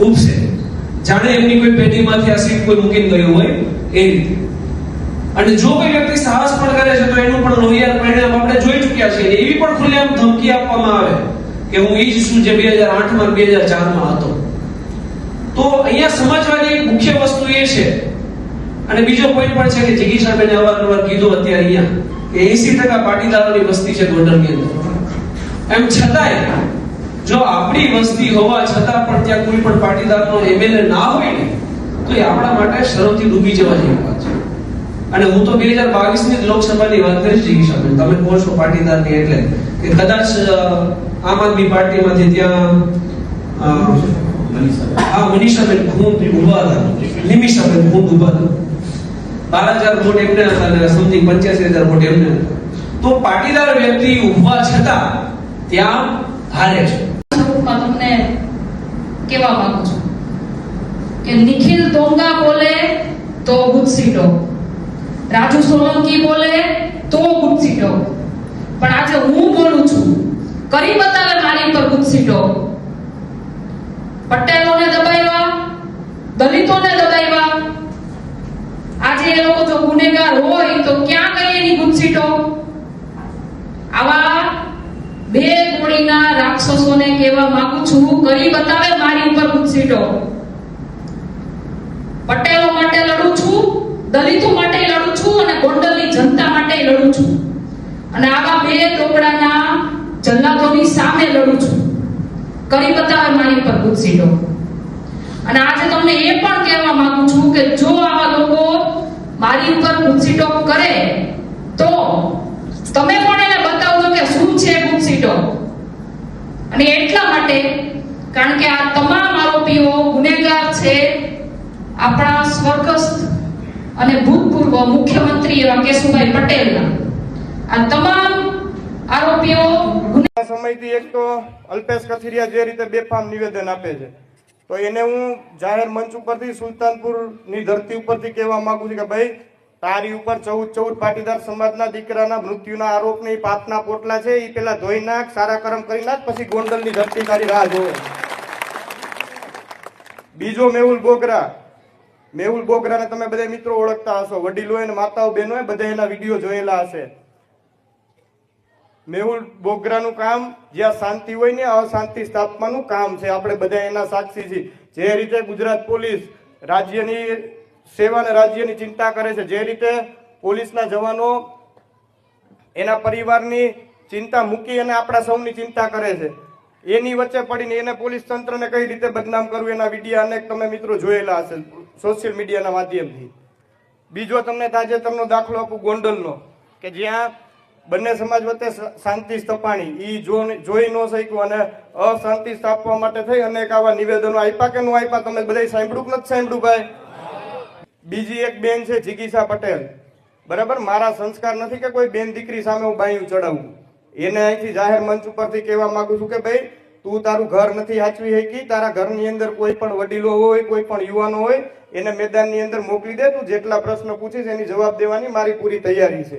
ઉપસે, જાણે એમની કોઈ પેઢીમાંથી આ સીટ કોઈ મૂકીને ગયું હોય એ રીતે. અને જો કોઈ વ્યક્તિ સાહસ પણ કરે છે તો એનું પણ લોહિયાળ પરિણામ આપણે જોઈ ચૂક્યા છીએ. એવી પણ ખુલ્લેઆમ ધમકી આપવામાં આવે કે હું ઈ જ છું જે 2008 માં 2004 માં હતો. તો અહીંયા સમજવાની એક મુખ્ય વસ્તુ એ છે, અને બીજો પોઈન્ટ પણ છે કે જિગીશાબેને અવારનવાર કીધું અત્યારે અહીંયા કે 80% પાટીદારોની વસ્તી છે ગોંડલની અંદર. એમ છતાંય જો આપણી વસ્તી હોવા છતાં પણ ત્યાં કોઈ પણ પાટીદારનો એમએલએ ના હોય ને તો એ આપણા માટે શરમથી ડૂબી જવા જેવી વાત છે. અને હું તો 2022 ની લોકસભાની વાત કરીશ જિગીશાબેન, તમે કહો છો પાટીદારની એટલે કે કદાચ આમ આદમી પાર્ટીમાંથી ત્યાં મનીષાબેન ખૂંદ ઉભા હતા, નિમિષાબેન ખૂંદ ઉભા હતા, 12,000 વોટ એમને હતા અને સમથિંગ 85,000 વોટ એમને હતા. તો પાટીદાર વ્યક્તિ ઉભા છતાં ત્યાં હારે છે. તમને કેવા માંગુ છું કે નિખિલ દોંગા બોલે તો ગુસ્સીટો, રાજુ સોલંકી બોલે તો ગુસ્સીટો, પણ આજે હું બોલું છું કરી બતાવે મારી પર ગુસ્સીટો. પટેલોને દબાવ્યા, દલિતોને દબાવ્યા, આજે એ લોકો જો ગુનેગાર હોય તો ક્યાં ગઈ એની ગુસ્સીટો? આવા બે ગોળીના રાક્ષસોને કહેવા માંગુ છું કરી બતાવે મારી ઉપર ગુસ્સીટો. પટેલો માટે લડું છું, દલિતો માટે લડું છું અને ગોંડલની જનતા માટે લડું છું. અને આવા બે ટોકડાના જલ્લાદોની સામે લડું છું કરી બતાવે મારી ઉપર ગુસ્સીટો. અને આજે તમને એ પણ કહેવા માંગુ છું કે જો આવા લોકો મારી ઉપર ગુસ્સીટો કરે તો તમે પણ એને બતાવજો કે શું છે ગુસ્સીટો. અને એટલા માટે કારણ કે આ તમામ આરોપીઓ ગુનેગાર છે આપણા સ્વર્ગસ્થ અને ભૂતપૂર્વ મુખ્યમંત્રી એવા કેશુભાઈ પટેલના. આ તમામ આરોપીઓ સમયથી એક તો અલ્પેશ કથિરિયા જે રીતે બેફામ નિવેદન આપે છે તો એને હું જાહેર મંચ ઉપરથી સુલતાનપુરની ધરતી ઉપરથી કહેવા માંગુ છું કે ભાઈ તારી ઉપર 14 પાટીદાર સમાજના દીકરાના મૃત્યુના આરોપની પાપના પોટલા છે, એ પેલા ધોઈ નાખ, સારા કર્મ કરી નાખ, પછી ગોંડલની ધરતી તારી રાહ જોવે. બીજો મેહુલ બોગરાને તમે બધા મિત્રો ઓળખતા હશો, વડીલો અને માતાઓ બહેનો બધા એના વિડીયો જોયેલા હશે. મેહુલ બોગરાનું કામ જ્યાં શાંતિ હોય ને અશાંતિ સ્થાપવાનું કામ છે. આપણે બધા એના સાક્ષી છીએ. જે રીતે ગુજરાત પોલીસ રાજ્યની સેવા અને રાજ્યની ચિંતા કરે છે, જે રીતે પોલીસના જવાનો એના પરિવારની ચિંતા મૂકી અને આપણા સૌની ચિંતા કરે છે, એની વચ્ચે પડીને એને પોલીસ તંત્રને કઈ રીતે બદનામ કરવું એના વિડીયો અનેક તમે મિત્રો જોયેલા હશે સોશિયલ મીડિયાના માધ્યમથી. બીજો તમને તાજેતરનો દાખલો આપું ગોંડલનો કે જ્યાં બંને સમાજ વચ્ચે શાંતિ સ્થપાણી, ઈ જોઈ ન શક્યું અને અશાંતિ સ્થાપવા માટે થઈ અનેક આવા નિવેદનો આપ્યા કે ન આપ્યા? તમે બધા સાંભળ્યું કે નથી સાંભળ્યું ભાઈ? બીજી એક બેન છે જિગીશા પટેલ, બરાબર, મારા સંસ્કાર નથી કે કોઈ બેન દીકરી સામે હું બાયું ચડાવું. એને અહીંથી જાહેર મંચ ઉપરથી કહેવા માંગુ છું કે ભાઈ તું તારું ઘર નથી સાચવી શકી, તારા ઘરની અંદર કોઈ પણ વડીલો હોય, કોઈ પણ યુવાનો હોય, એને મેદાનની અંદર મોકલી દે. તું જેટલા પ્રશ્ન પૂછીશ એની જવાબ દેવાની મારી પૂરી તૈયારી છે.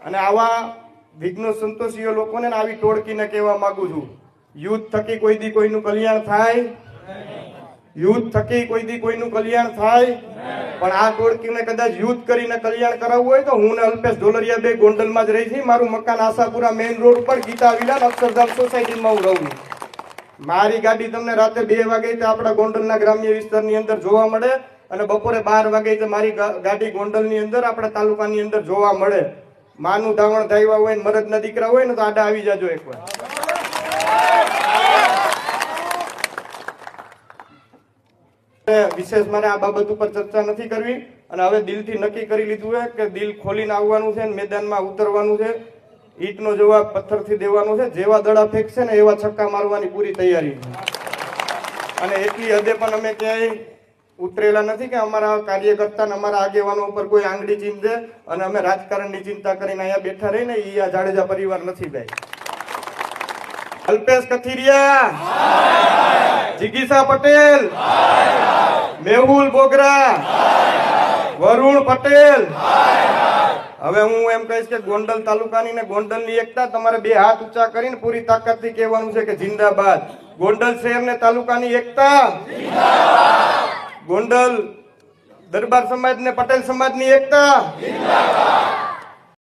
અને આવા વિઘ્નો સંતોષીઓ લોકોને આવી ટોળકીને કહેવા માંગુ છું, યુદ્ધ થકી કોઈ દી કોઈનું કલ્યાણ થાય, યુદ્ધ થકી કોઈ દી કોઈનું કલ્યાણ થાય, પણ આ ટોળકીને કદાચ યુદ્ધ કરીને કલ્યાણ કરાવવું હોય તો હું ને અલ્પેશ ઢોલરિયા બે ગોંડલમાં જ રહી છે. મારું મકાન આશાપુરા મેઇન રોડ ઉપર ગીતા વિલા અક્ષરધામ સોસાયટીમાં હું રહું. મારી ગાડી તમને રાતે 2 વાગે આપણા ગોંડલના ગ્રામ્ય વિસ્તારની અંદર જોવા મળે અને બપોરે 12 વાગે મારી ગાડી ગોંડલની અંદર આપણા તાલુકાની અંદર જોવા મળે. માનું ધાવણ ધાયવા હોય ને મરદના દીકરા હોય ને તો આડા આવી જાજો એકવાર. વિશેષ મારે આ બાબત ઉપર ચર્ચા નથી કરવી અને હવે દિલથી નક્કી કરી લીધું છે કે દિલ ખોલીને આવવાનું છે, મેદાનમાં ઉતરવાનું છે, ઈટનો જવાબ પથ્થરથી દેવાનો છે. જેવા દડા ફેંકશે ને એવા છક્કા મારવાની પૂરી તૈયારી છે. અને એટલી હદે પણ અમે ક્યાંય ઉતરેલા નથી કે અમારા કાર્યકર્તા ને અમારા આગેવાનો ઉપર કોઈ આંગળી ચીંધે અને અમે રાજકારણની ચિંતા કરીને અહીંયા બેઠા રહીને એ આ જાડેજા પરિવાર નથી ભાઈ. અલ્પેશ કથિરિયા, જિગીશા પટેલ, મેહુલ બોગરા, વરુણ પટેલ, હવે હું એમ કહીશ કે ગોંડલ તાલુકાની ને ગોંડલની એકતા તમારે બે હાથ ઊંચા કરીને પૂરી તાકાતથી કહેવાનું છે કે જિંદાબાદ. ગોંડલ શહેર ને તાલુકાની એકતા, ગોંડલ દરબાર સમાજ ને પટેલ સમાજની એકતા,